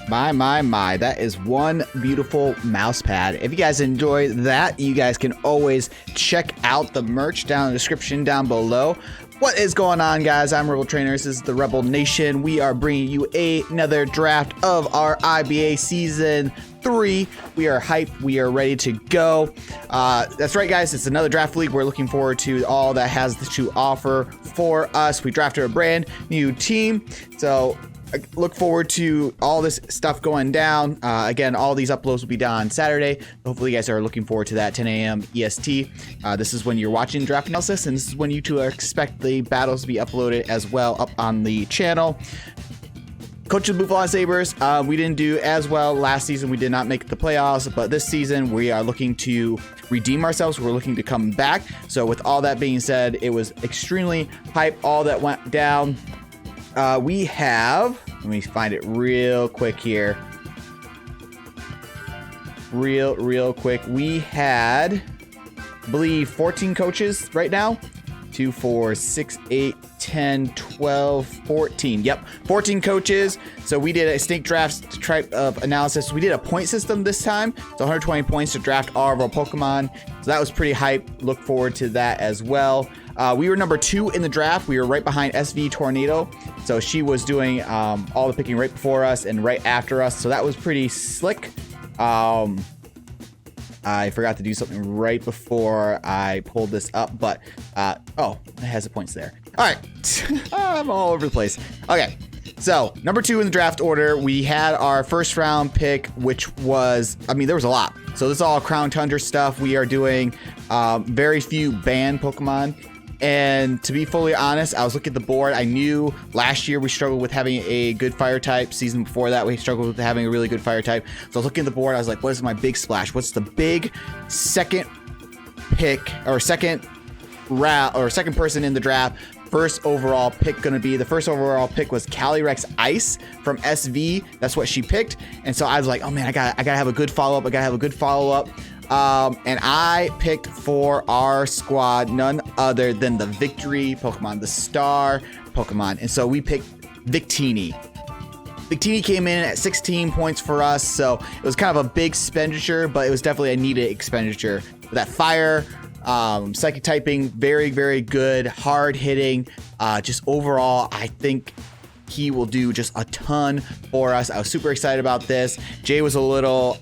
My, that is one beautiful mouse pad. If you guys enjoy that, you guys can always check out the merch down in the description down below. What is going on, guys? I'm RebelTrainer. This is the Rebel Nation. We are bringing you another draft of our IBA Season 3. We are hyped. We are ready to go. That's right, guys. It's another draft league. We're looking forward to all that has to offer for us. We drafted a brand new team. So look forward to all this stuff going down. Again, all these uploads will be done on Saturday. Hopefully you guys are looking forward to that 10 a.m. EST. This is when you're watching draft analysis, and this is when you two expect the battles to be uploaded as well up on the channel. Coach of the Bouffalant Sabres, we didn't do as well last season. We did not make the playoffs, but this season we are looking to redeem ourselves. We're looking to come back. So with all that being said, it was extremely hype, all that went down. We have, let me find it real quick here. Real quick. We had, I believe, 14 coaches right now. 2, 4, 6, 8, 10, 12, 14. Yep, 14 coaches. So we did a snake draft type of analysis. We did a point system this time. So 120 points to draft all of our Pokemon. So that was pretty hype. Look forward to that as well. We were number 2 in the draft. We were right behind SVTornado. So she was doing all the picking right before us and right after us. So that was pretty slick. I forgot to do something right before I pulled this up, but oh, it has the points there. All right, I'm all over the place. Okay, so number 2 in the draft order, we had our first round pick, which was, I mean, there was a lot. So this is all Crown Tundra stuff. We are doing very few banned Pokemon. And to be fully honest, I was looking at the board. I knew last year we struggled with having a good fire type. Season before that, we struggled with having a really good fire type. So I was looking at the board. I was like, what is my big splash? What's the big second pick or second round or second person in the draft? First overall pick going to be, the first overall pick was Calyrex Ice from SV. That's what she picked. And so I was like, oh man, I gotta have a good follow-up. And I picked for our squad none other than the victory Pokemon, the star Pokemon. And so we picked Victini. Victini came in at 16 points for us, so it was kind of a big expenditure, but it was definitely a needed expenditure. That fire, psychic typing, very, very good, hard hitting. Just overall, I think he will do just a ton for us. I was super excited about this. Jay was a little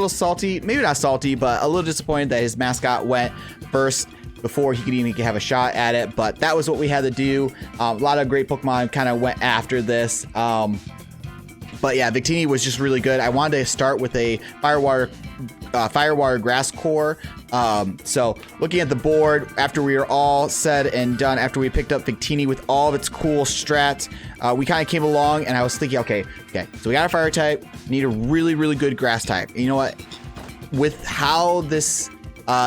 salty, maybe not salty, but a little disappointed that his mascot went first before he could even have a shot at it. But that was what we had to do. A lot of great Pokemon kind of went after this. But yeah, Victini was just really good. I wanted to start with a Firewire Grass Core. So looking at the board, after we were all said and done, after we picked up Victini with all of its cool strats, we kind of came along and I was thinking, okay, so we got a fire type, need a really, really good grass type. And you know what? With how this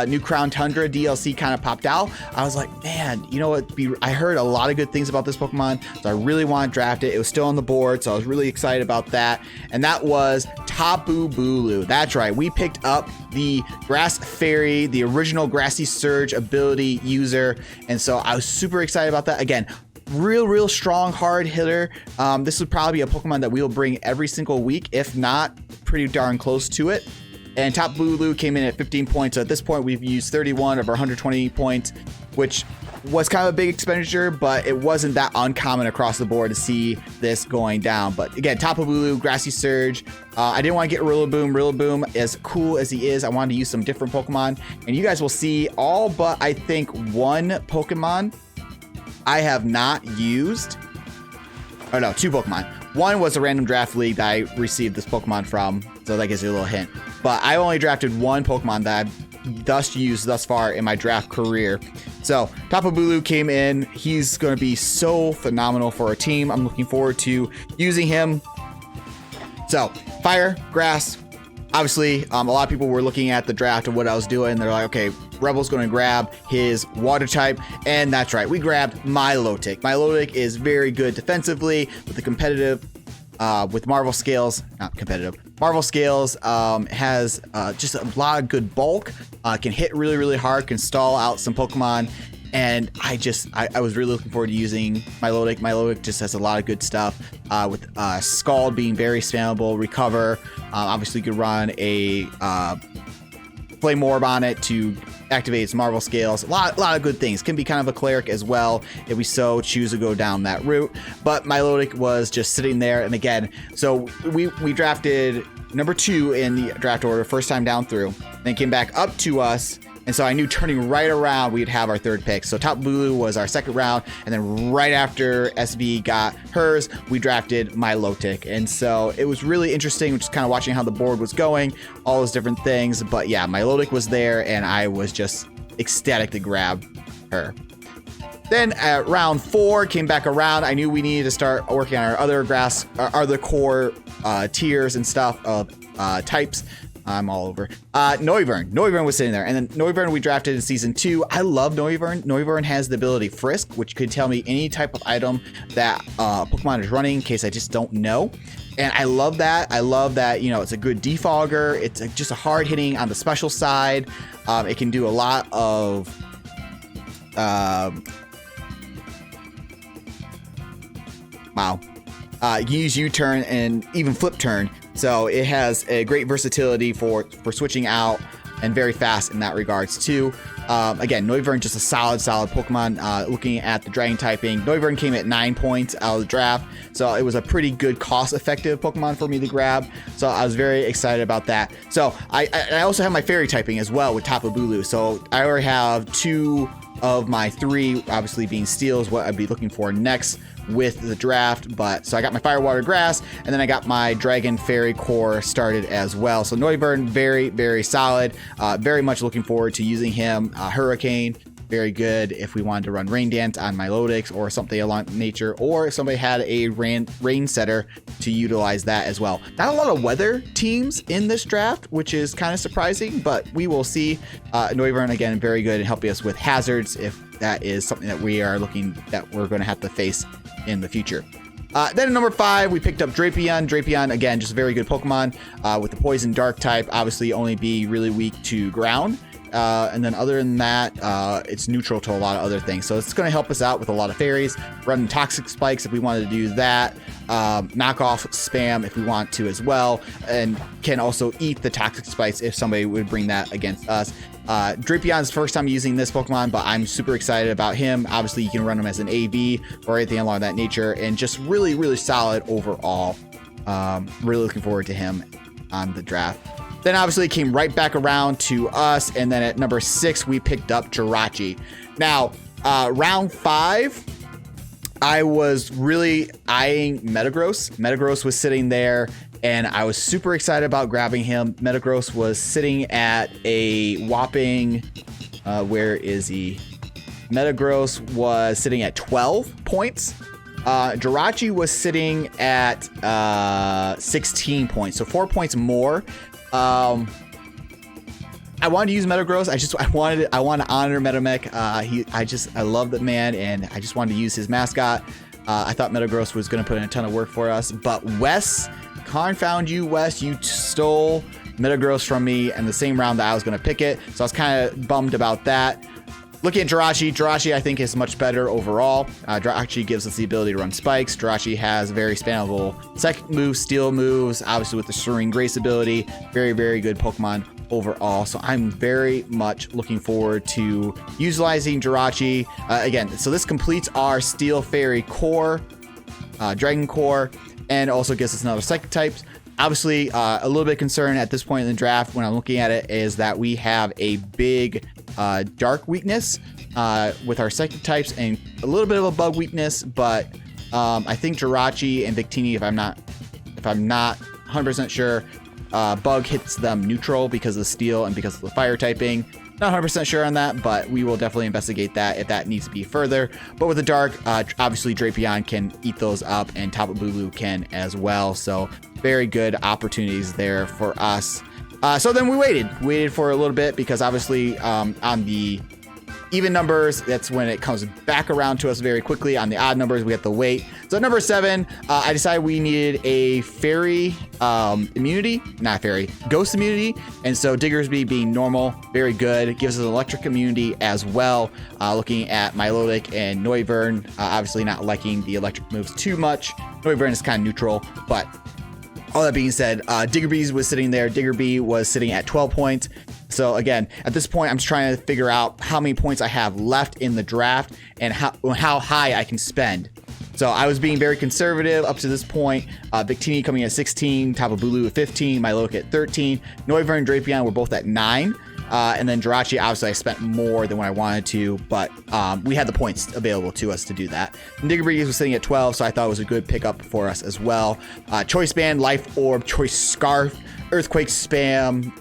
new Crown Tundra DLC kind of popped out, I was like, man, you know what? I heard a lot of good things about this Pokemon, so I really want to draft it. It was still on the board, so I was really excited about that. And that was Tapu Bulu. That's right. We picked up the Grass Fairy, the original Grassy Surge ability user. And so I was super excited about that. Again, real strong, hard hitter. This would probably be a Pokemon that we will bring every single week, if not pretty darn close to it. And Tapu Bulu came in at 15 points. So at this point, we've used 31 of our 120 points, which was kind of a big expenditure, but it wasn't that uncommon across the board to see this going down. But again, Tapu Bulu, Grassy Surge. I didn't want to get Rillaboom. Rillaboom, as cool as he is, I wanted to use some different Pokemon. And you guys will see all but, I think, one Pokemon I have not used. Oh no, 2 Pokemon. One was a random draft league that I received this Pokemon from, so that gives you a little hint. But I only drafted 1 Pokemon that I've thus used thus far in my draft career. So Tapu Bulu came in. He's going to be so phenomenal for our team. I'm looking forward to using him. So fire, grass. Obviously, a lot of people were looking at the draft and what I was doing. They're like, okay, Rebel's going to grab his water type. And that's right. We grabbed Milotic. Milotic is very good defensively with the competitive, with Marvel Scales, not competitive. Marvel Scales has just a lot of good bulk, can hit really, really hard, can stall out some Pokemon. And I was really looking forward to using Milotic. Milotic just has a lot of good stuff with Scald being very spammable, Recover. Obviously, you could run a Flame Orb on it to activate its Marvel Scales. A lot of good things. Can be kind of a cleric as well if we so choose to go down that route. But Milotic was just sitting there. And again, so we drafted number 2 in the draft order, first time down through. Then came back up to us. And so I knew turning right around, we'd have our 3rd pick. So Tapu Bulu was our 2nd round. And then right after SV got hers, we drafted Milotic. And so it was really interesting, just kind of watching how the board was going, all those different things. But yeah, Milotic was there, and I was just ecstatic to grab her. Then at round 4, came back around. I knew we needed to start working on our other core tiers and stuff of types. I'm all over. Noivern. Noivern was sitting there. And then Noivern we drafted in season 2. I love Noivern. Noivern has the ability Frisk, which could tell me any type of item that Pokemon is running in case I just don't know. And I love that. I love that, you know, it's a good defogger. It's just a hard hitting on the special side. It can do a lot of you can use U-turn and even flip turn. So it has a great versatility for switching out and very fast in that regards too. Again, Noivern, just a solid Pokemon. Looking at the Dragon typing, Noivern came at 9 points out of the draft. So it was a pretty good cost-effective Pokemon for me to grab. So I was very excited about that. So I also have my Fairy typing as well with Tapu Bulu. So I already have 2 of my 3, obviously being Steel is what I'd be looking for next with the draft. But so I got my Fire, Water, Grass, and then I got my Dragon Fairy core started as well. So Noivern, very solid. Very much looking forward to using him. Hurricane, very good if we wanted to run Rain Dance on Milotics or something along nature, or if somebody had a rain setter to utilize that as well. Not a lot of weather teams in this draft, which is kind of surprising, but we will see. Noivern, again, very good in helping us with hazards if that is something that we're going to have to face in the future. Then at number 5, we picked up Drapion. Drapion, again, just a very good Pokemon with the Poison Dark type. Obviously, only be really weak to ground. And then other than that, it's neutral to a lot of other things. So it's going to help us out with a lot of fairies. Running Toxic Spikes if we wanted to do that. Knockoff spam if we want to as well. And can also eat the Toxic Spikes if somebody would bring that against us. Drapion's first time using this Pokemon, but I'm super excited about him. Obviously, you can run him as an AV or anything along that nature. And just really solid overall. Really looking forward to him on the draft. Then obviously it came right back around to us. And then at number 6, we picked up Jirachi. Now, round 5, I was really eyeing Metagross. Metagross was sitting there, and I was super excited about grabbing him. Metagross was sitting at a whopping, where is he? Metagross was sitting at 12 points. Jirachi was sitting at 16 points, so 4 points more. I wanted to use Metagross. I want to honor Metamech. I love that man, and I just wanted to use his mascot. I thought Metagross was going to put in a ton of work for us, but Wes, confound you, Wes, you stole Metagross from me in the same round that I was going to pick it. So I was kind of bummed about that. Looking at Jirachi, I think is much better overall. Jirachi gives us the ability to run spikes. Jirachi has very spammable psychic moves, steel moves, obviously with the Serene Grace ability. Very good Pokemon overall. So I'm very much looking forward to utilizing Jirachi. Again, so this completes our Steel Fairy core, Dragon core, and also gives us another psychic types. Obviously, a little bit concerned at this point in the draft when I'm looking at it is that we have a big dark weakness with our psychic types and a little bit of a bug weakness, but I think Jirachi and Victini, if I'm not 100% sure, bug hits them neutral because of the steel and because of the fire typing. Not 100% sure on that, but we will definitely investigate that if that needs to be further. But with the dark, obviously Drapion can eat those up, and Tapu Bulu can as well. So very good opportunities there for us. So then we waited for a little bit because obviously on the even numbers, that's when it comes back around to us very quickly. On the odd numbers, we have to wait. So number 7, I decided we needed a fairy immunity, not fairy, ghost immunity. And so Diggersby being normal, very good. It gives us an electric immunity as well. Looking at Milotic and Noivern, obviously not liking the electric moves too much. Noivern is kind of neutral, but all that being said, Diggerbee was sitting there. Diggerbee was sitting at 12 points. So again, at this point, I'm just trying to figure out how many points I have left in the draft and how high I can spend. So I was being very conservative up to this point. Victini coming at 16, Tapu Bulu at 15, Milotic at 13, Noivern and Drapion were both at 9. And then Jirachi, obviously, I spent more than what I wanted to, but we had the points available to us to do that. And Diggerbee was sitting at 12, so I thought it was a good pickup for us as well. Choice Band, Life Orb, Choice Scarf, Earthquake Spam,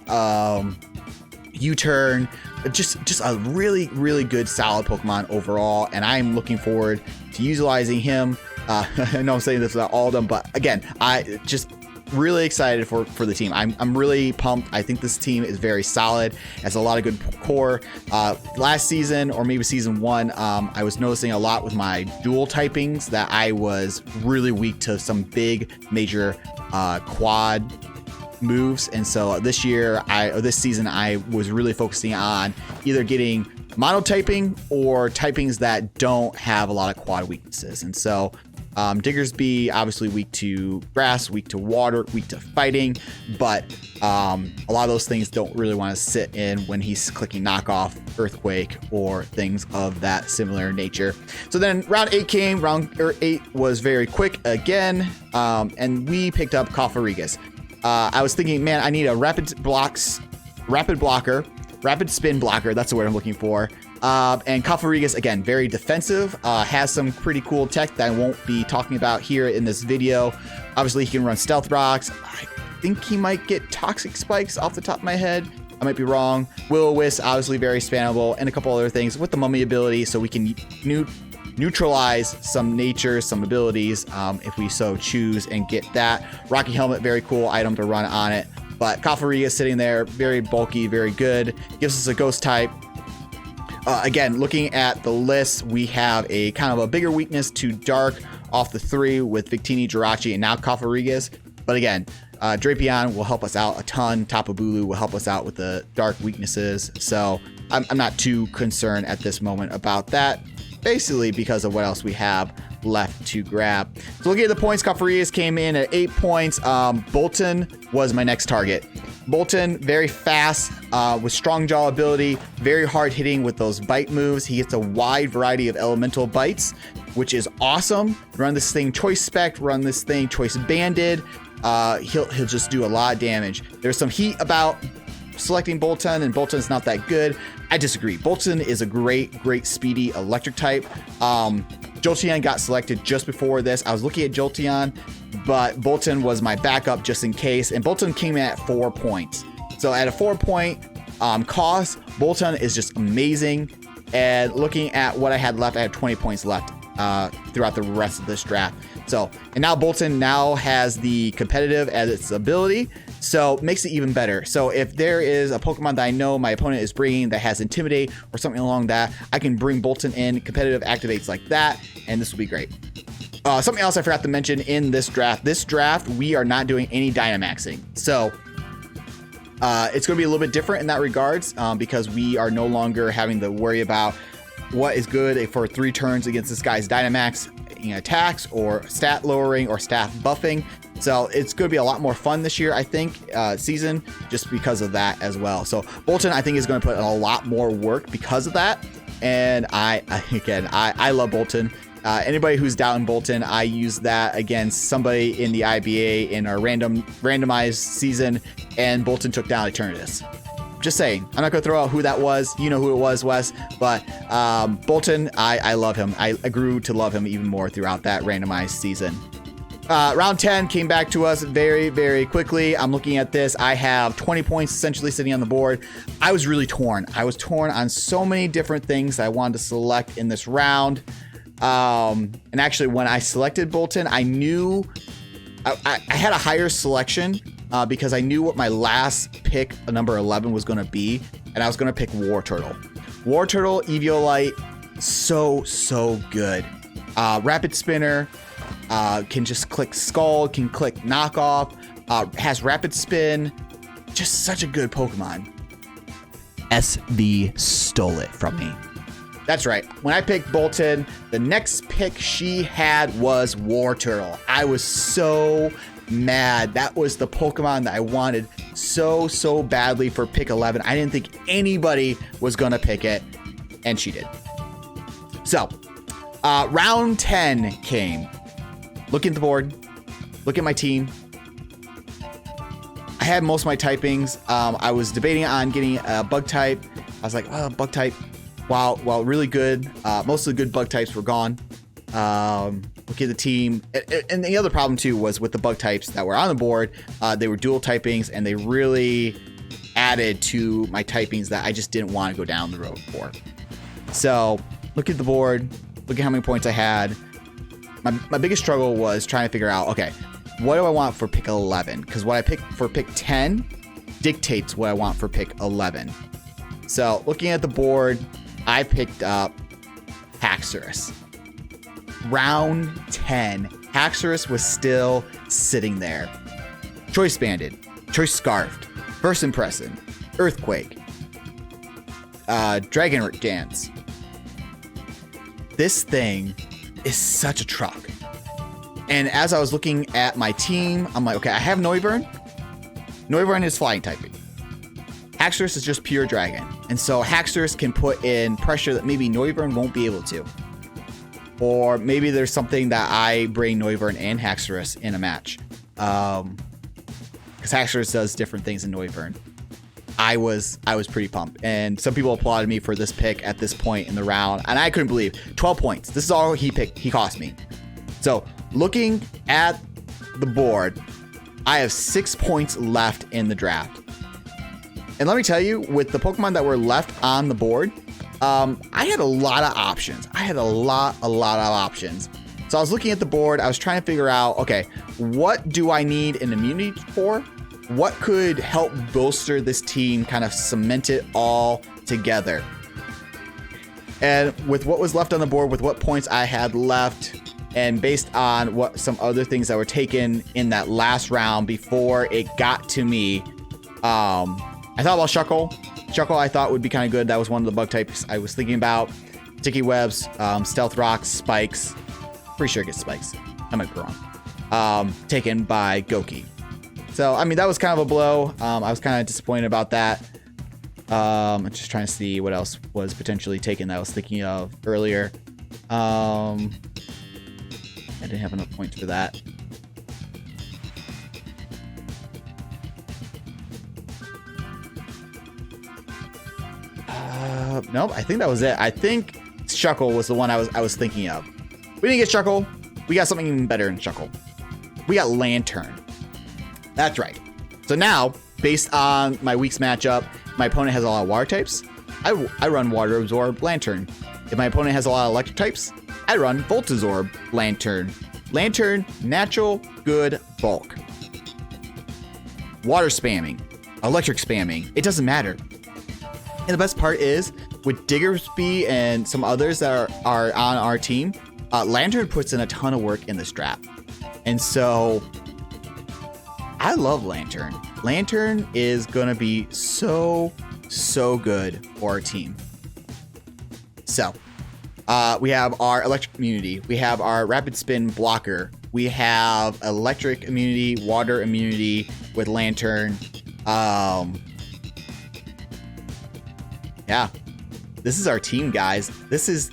U-Turn, just a really, really good, solid Pokemon overall, and I'm looking forward to utilizing him. I know I'm saying this without all of them, but again, I just really excited for the team. I'm really pumped. I think this team is very solid, has a lot of good core. Last season, or maybe season 1, I was noticing a lot with my dual typings that I was really weak to some big major quad moves, and so this season I was really focusing on either getting monotyping or typings that don't have a lot of quad weaknesses. And so Diggersby obviously weak to grass, weak to water, weak to fighting, but a lot of those things don't really want to sit in when he's clicking knockoff, earthquake, or things of that similar nature. So then round 8 came. Round 8 was very quick again, and we picked up Cofarigas. I was thinking, man, I need a rapid blocker, rapid spin blocker. That's the word I'm looking for. And Cofarigas, again, very defensive, has some pretty cool tech that I won't be talking about here in this video. Obviously, he can run Stealth Rocks. I think he might get Toxic Spikes off the top of my head. I might be wrong. Will-O-Wisp, obviously very spammable, and a couple other things with the Mummy ability, so we can neutralize some nature, some abilities, if we so choose, and get that. Rocky Helmet, very cool item to run on it. But Cofarigas sitting there, very bulky, very good. Gives us a ghost type. Again, looking at the list, we have a kind of a bigger weakness to dark off the 3 with Victini, Jirachi, and now Cofarigas. But again, Drapion will help us out a ton. Tapu Bulu will help us out with the dark weaknesses. So I'm not too concerned at this moment about that, basically because of what else we have left to grab. So looking at the points, Cofarigas came in at 8 points. Bolton was my next target. Bolton, very fast, with strong jaw ability, very hard hitting with those bite moves. He gets a wide variety of elemental bites, which is awesome. Run this thing Choice Spec, run this thing Choice Banded. He'll just do a lot of damage. There's some heat about selecting Bolton, and Bolton's not that good. I disagree. Bolton is a great speedy electric type. Jolteon got selected just before this. I was looking at Jolteon, but Bolton was my backup just in case, and Bolton came in at 4 points. So at a 4-point cost, Bolton is just amazing. And looking at what I had left, I had 20 points left throughout the rest of this draft. So, and now Bolton now has the competitive as its ability, so it makes it even better. So if there is a Pokemon that I know my opponent is bringing that has Intimidate or something along that, I can bring Bolton in, competitive activates like that, and this will be great. Something else I forgot to mention in this draft, we are not doing any Dynamaxing. So it's going to be a little bit different in that regards, because we are no longer having to worry about what is good for 3 turns against this guy's Dynamax attacks or stat lowering or stat buffing. So it's going to be a lot more fun this year, I think, season, just because of that as well. So Bolton, I think, is going to put in a lot more work because of that. And I love Bolton. Anybody who's doubting Bolton, I use that against somebody in the IBA in our randomized season, and Bolton took down Eternatus. Just saying. I'm not going to throw out who that was. You know who it was, Wes. But Bolton, I love him. I grew to love him even more throughout that randomized season. Round 10 came back to us very, very quickly. I'm looking at this. I have 20 points essentially sitting on the board. I was really torn. I was torn on so many different things I wanted to select in this round. And actually, when I selected Bolton, I knew I had a higher selection because I knew what my last pick, number 11, was going to be, and I was going to pick War Turtle. War Turtle, Eviolite, so good. Rapid Spinner, can just click Skull, can click Knockoff, has Rapid Spin. Just such a good Pokemon. SV stole it from me. That's right. When I picked Bolton, the next pick she had was War Turtle. I was so mad. That was the Pokemon that I wanted so badly for pick 11. I didn't think anybody was going to pick it, and she did. So, round 10 came. Look at the board. Look at my team. I had most of my typings. I was debating on getting a bug type. I was like, oh, bug type. While really good, most of the good bug types were gone. Look at the team. And the other problem too was with the bug types that were on the board, they were dual typings and they really added to my typings that I just didn't want to go down the road for. So look at the board, look at how many points I had. My biggest struggle was trying to figure out, okay, what do I want for pick 11? Because what I picked for pick 10 dictates what I want for pick 11. So looking at the board, I picked up Haxorus. Round 10, Haxorus was still sitting there. Choice Banded, Choice Scarfed, First Impression, Earthquake, Dragon Dance. This thing is such a truck. And as I was looking at my team, I'm like, okay, I have Noivern. Noivern is flying typing. Haxorus is just pure dragon. And so Haxorus can put in pressure that maybe Noivern won't be able to. Or maybe there's something that I bring Noivern and Haxorus in a match. Because Haxorus does different things than Noivern. I was pretty pumped. And some people applauded me for this pick at this point in the round. And I couldn't believe 12 points. This is all he cost me. So looking at the board, I have 6 points left in the draft. And let me tell you, with the Pokemon that were left on the board, I had a lot of options. I had a lot of options. So I was looking at the board. I was trying to figure out, okay, what do I need an immunity for? What could help bolster this team, kind of cement it all together? And with what was left on the board, with what points I had left, and based on what some other things that were taken in that last round before it got to me, I thought about Shuckle. Shuckle I thought would be kind of good. That was one of the bug types I was thinking about. Sticky Webs, Stealth Rocks, Spikes. Pretty sure it gets Spikes. I might be wrong. Taken by Gokey. So, I mean, that was kind of a blow. I was kind of disappointed about that. I'm just trying to see what else was potentially taken that I was thinking of earlier. I didn't have enough points for that. Nope, I think that was it. I think Shuckle was the one I was thinking of. We didn't get Shuckle. We got something even better than Shuckle. We got Lantern. That's right. So now, based on my week's matchup, my opponent has a lot of water types. I run Water Absorb Lantern. If my opponent has a lot of electric types, I run Voltazorb Lantern. Lantern, natural, good, bulk. Water spamming, electric spamming, it doesn't matter. And the best part is, with Diggersby and some others that are on our team, Lantern puts in a ton of work in this draft. And so, I love Lantern. Lantern is going to be so good for our team. So, we have our electric immunity. We have our rapid spin blocker. We have electric immunity, water immunity with Lantern. Yeah, this is our team, guys. This is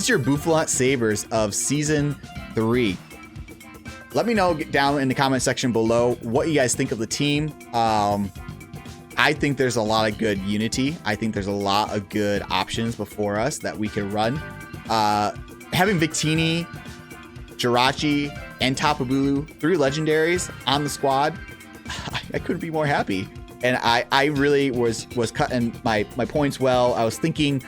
your Bouffalant Sabres of season 3. Let me know down in the comment section below what you guys think of the team. I think there's a lot of good unity. I think there's a lot of good options before us that we can run. Having Victini, Jirachi, and Tapu Bulu, 3 legendaries on the squad, I couldn't be more happy. And I really was cutting my points well. I was thinking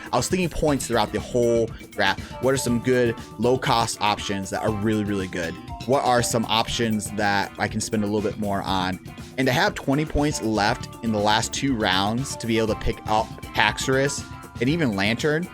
points throughout the whole draft. What are some good low cost options that are really good? What are some options that I can spend a little bit more on? And to have 20 points left in the last 2 rounds to be able to pick up Haxorus and even Lantern.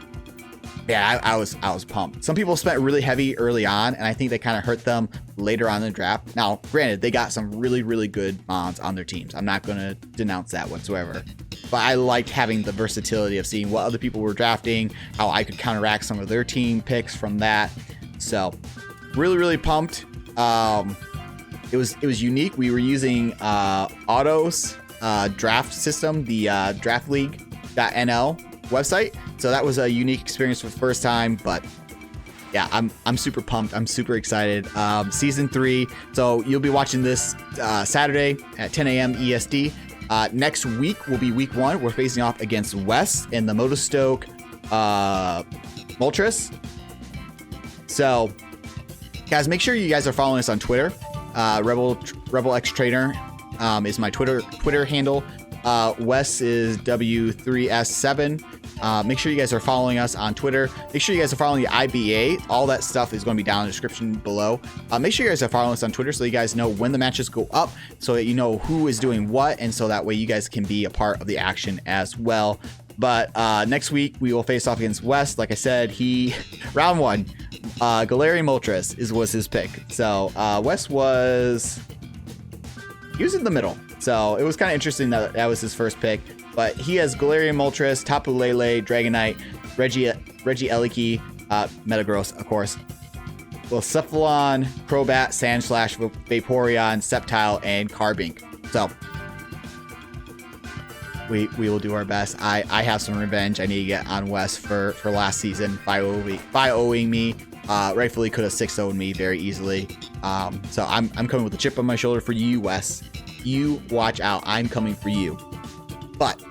Yeah, I was pumped. Some people spent really heavy early on, and I think they kind of hurt them later on in the draft. Now, granted, they got some really good mons on their teams. I'm not going to denounce that whatsoever. But I liked having the versatility of seeing what other people were drafting, how I could counteract some of their team picks from that. So, really pumped. It was unique. We were using Auto's draft system, the draftleague.nl website. So that was a unique experience for the first time, but yeah, I'm super pumped. I'm super excited. Season 3. So you'll be watching this Saturday at 10 a.m. EST. Next week will be week 1. We're facing off against Wes in the Motostoke Moltres. So guys, make sure you guys are following us on Twitter. RebelTrainer is my Twitter handle. Wes is W3S7. Make sure you guys are following us on Twitter. Make sure you guys are following the IBA. All that stuff is going to be down in the description below. Make sure you guys are following us on Twitter so you guys know when the matches go up, so that you know who is doing what, and so that way you guys can be a part of the action as well. But next week we will face off against West. Like I said, round 1, Galarian Moltres was his pick. So West was in the middle. So it was kind of interesting that was his first pick. But he has Galarian Moltres, Tapu Lele, Dragonite, Regieleki, Metagross, of course, Bouffalant, Crobat, Sandslash, Vaporeon, Sceptile, and Carbink. So we will do our best. I have some revenge I need to get on Wes for last season by owing me. Rightfully could have 6-0'd me very easily. So I'm coming with a chip on my shoulder for you, Wes. You watch out. I'm coming for you. But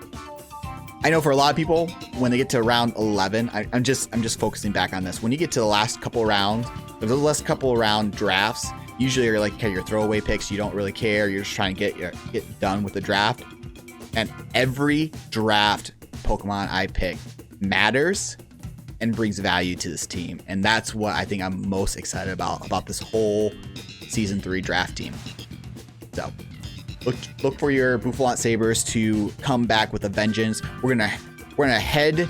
I know for a lot of people, when they get to round 11, I'm just focusing back on this. When you get to the last couple rounds, the last couple round drafts, usually you're like your throwaway picks. You don't really care. You're just trying to get done with the draft. And every draft Pokemon I pick matters and brings value to this team. And that's what I think I'm most excited about this whole Season 3 draft team. So look for your Bouffalant Sabres to come back with a vengeance. We're gonna head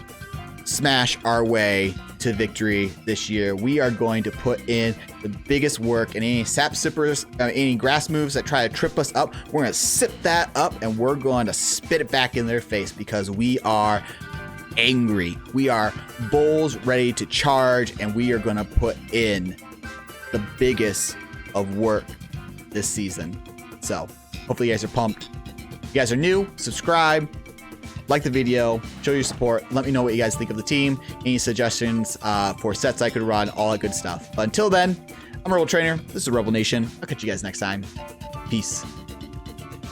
smash our way to victory this year. We are going to put in the biggest work, and any sap sippers, any grass moves that try to trip us up, we're gonna sip that up and we're going to spit it back in their face, because we are angry. We are bulls ready to charge, and we are gonna put in the biggest of work this season. So hopefully you guys are pumped. If you guys are new, subscribe, like the video, show your support. Let me know what you guys think of the team, any suggestions for sets I could run, all that good stuff. But until then, I'm RebelTrainer. This is Rebel Nation. I'll catch you guys next time. Peace.